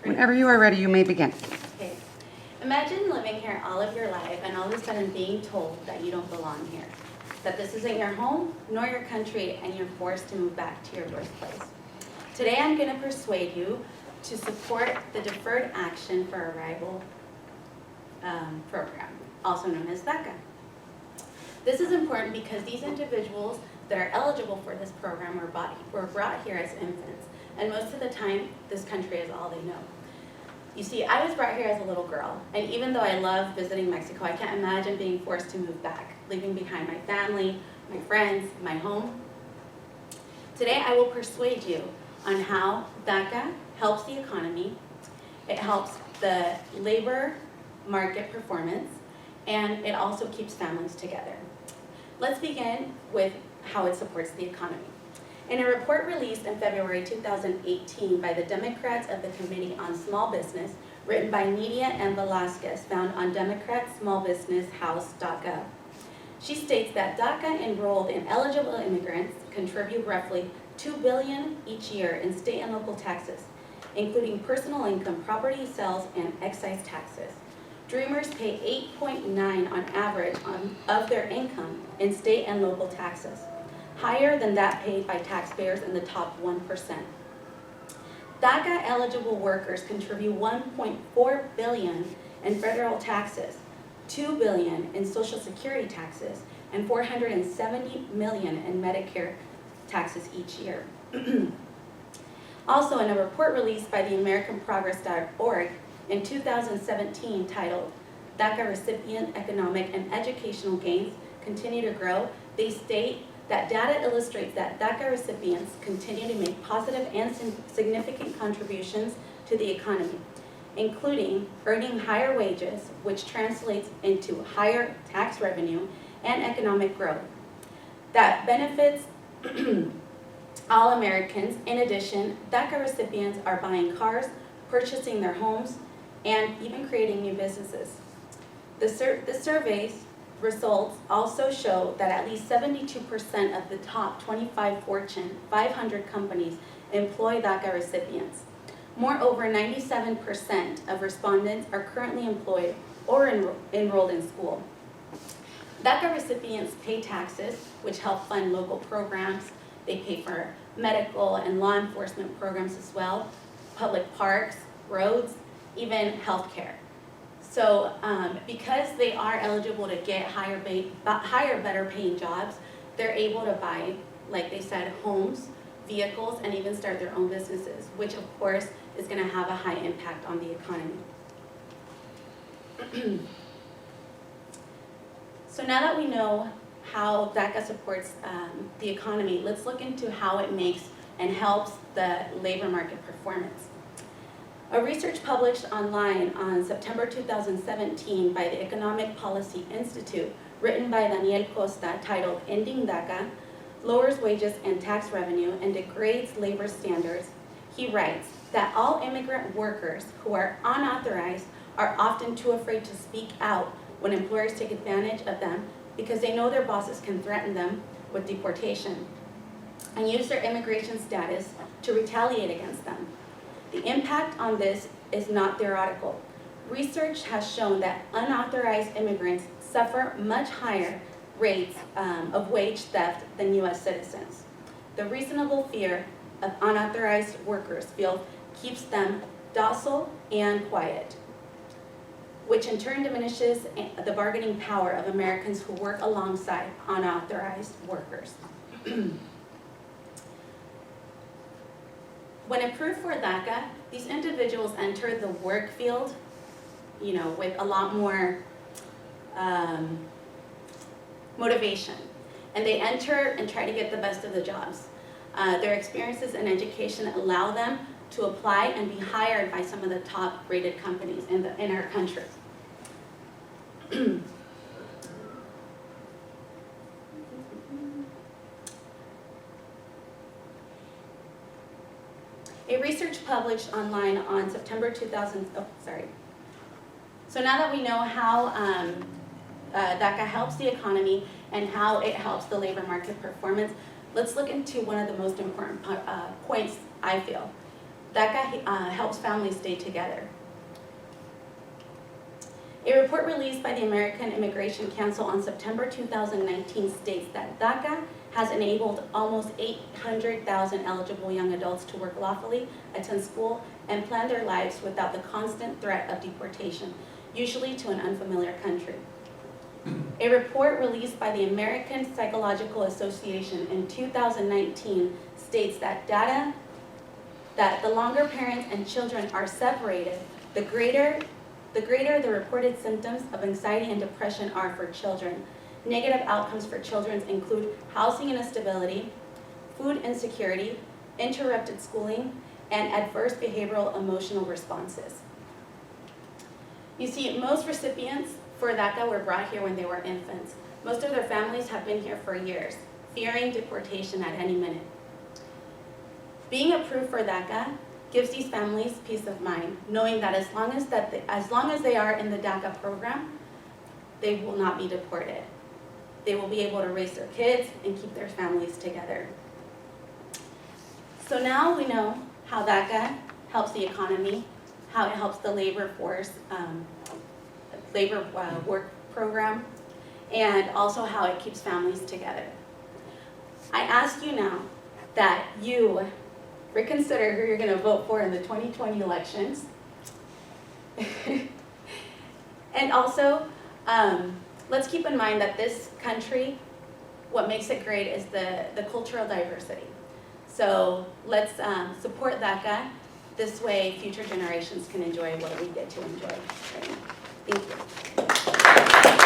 Whenever you are ready, you may begin. Okay. Imagine living here all of your life and all of a sudden being told that you don't belong here, that this isn't your home nor your country, and you're forced to move back to your birthplace. Today I'm going to persuade you to support the Deferred Action for Arrival program, also known as DACA. This is important because these individuals that are eligible for this program were brought here as infants, and most of the time this country is all they know. You see, I was brought here as a little girl, and even though I love visiting Mexico, I can't imagine being forced to move back, leaving behind my family, my friends, my home. Today I will persuade you on how DACA helps the economy, it helps the labor market performance, and it also keeps families together. Let's begin with how it supports the economy. In a report released in February 2018 by the Democrats of the Committee on Small Business, written by Nidia M. Velasquez, found on democratsmallbusinesshouse.gov. She states that DACA enrolled in eligible immigrants contribute roughly $2 billion each year in state and local taxes, including personal income, property sales, and excise taxes. Dreamers pay 8.9 on average of their income in state and local taxes, higher than that paid by taxpayers in the top 1%. DACA eligible workers contribute $1.4 billion in federal taxes, $2 billion in Social Security taxes, and $470 million in Medicare taxes each year. Also, in a report released by the AmericanProgress.org in 2017 titled DACA Recipient Economic and Educational Gains Continue to Grow, they state that data illustrates that DACA recipients continue to make positive and significant contributions to the economy, including earning higher wages, which translates into higher tax revenue and economic growth that benefits all Americans. In addition, DACA recipients are buying cars, purchasing their homes, and even creating new businesses. The survey's results also show that at least 72% of the top 25 Fortune 500 companies employ DACA recipients. Moreover, 97% of respondents are currently employed or enrolled in school. DACA recipients pay taxes, which help fund local programs. They pay for medical and law enforcement programs as well, public parks, roads, even health care. So because they are eligible to get higher, better paying jobs, they're able to buy, like they said, homes, vehicles, and even start their own businesses, which of course is going to have a high impact on the economy. So now that we know how DACA supports the economy, let's look into how it makes and helps the labor market performance. A research published online on September 2017 by the Economic Policy Institute, written by Daniel Costa, titled Ending DACA, Lowers Wages and Tax Revenue and Degrades Labor Standards. He writes that all immigrant workers who are unauthorized are often too afraid to speak out when employers take advantage of them because they know their bosses can threaten them with deportation and use their immigration status to retaliate against them. The impact on this is not theoretical. Research has shown that unauthorized immigrants suffer much higher rates of wage theft than U.S. citizens. The reasonable fear of unauthorized workers keeps them docile and quiet, which in turn diminishes the bargaining power of Americans who work alongside unauthorized workers. When approved for DACA, these individuals enter the work field, with a lot more motivation, and they enter and try to get the best of the jobs. Their experiences and education allow them to apply and be hired by some of the top-rated companies in our country. A research published online on September 2000, So now that we know how DACA helps the economy and how it helps the labor market performance, let's look into one of the most important points, I feel. DACA helps families stay together. A report released by the American Immigration Council on September 2019 states that DACA has enabled almost 800,000 eligible young adults to work lawfully, attend school, and plan their lives without the constant threat of deportation, usually to an unfamiliar country. A report released by the American Psychological Association in 2019 states that the longer parents and children are separated, the greater the reported symptoms of anxiety and depression are for children. Negative outcomes for children include housing instability, food insecurity, interrupted schooling, and adverse behavioral emotional responses. You see, most recipients for DACA were brought here when they were infants. Most of their families have been here for years, fearing deportation at any minute. Being approved for DACA gives these families peace of mind, knowing that as long as they are in the DACA program, they will not be deported. They will be able to raise their kids and keep their families together. So now we know how DACA helps the economy, how it helps the labor force, work program, and also how it keeps families together. I ask you now that you reconsider who you're going to vote for in the 2020 elections. And also, let's keep in mind that this country, what makes it great is the cultural diversity. So let's support DACA. This way, future generations can enjoy what we get to enjoy right now. Thank you.